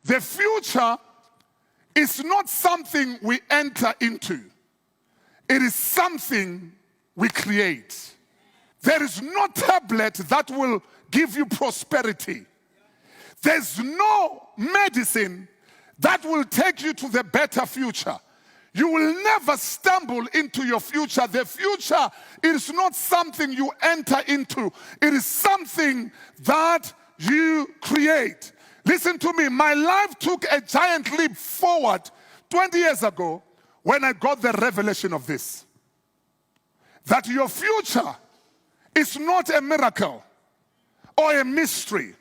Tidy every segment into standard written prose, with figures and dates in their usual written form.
The future is not something we enter into. It is something we create. There is no tablet that will give you prosperity. There's no medicine that will take you to the better future. You will never stumble into your future. The future is not something you enter into. It is something that you create. Listen to me. My life took a giant leap forward 20 years ago when I got the revelation of this. That your future is not a miracle or a mystery.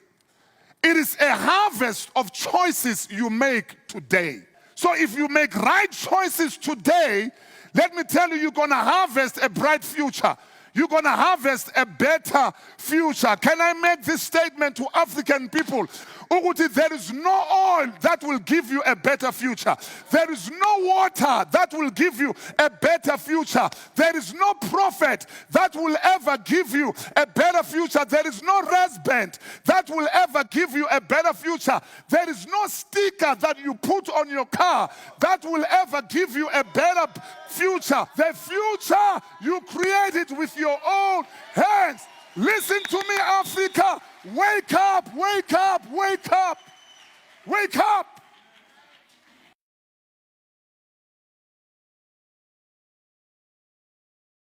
It is a harvest of choices you make today. So if you make right choices today, let me tell you, you're going to harvest a bright future. You're going to harvest a better future. Can I make this statement to African people? Uguti, there is no oil that will give you a better future. There is no water that will give you a better future. There is no prophet that will ever give you a better future. There is no wristband that will ever give you a better future. There is no sticker that you put on your car that will ever give you a better future. The future you created with your own hands. Listen to me, Africa. Wake up, wake up, wake up. Wake up.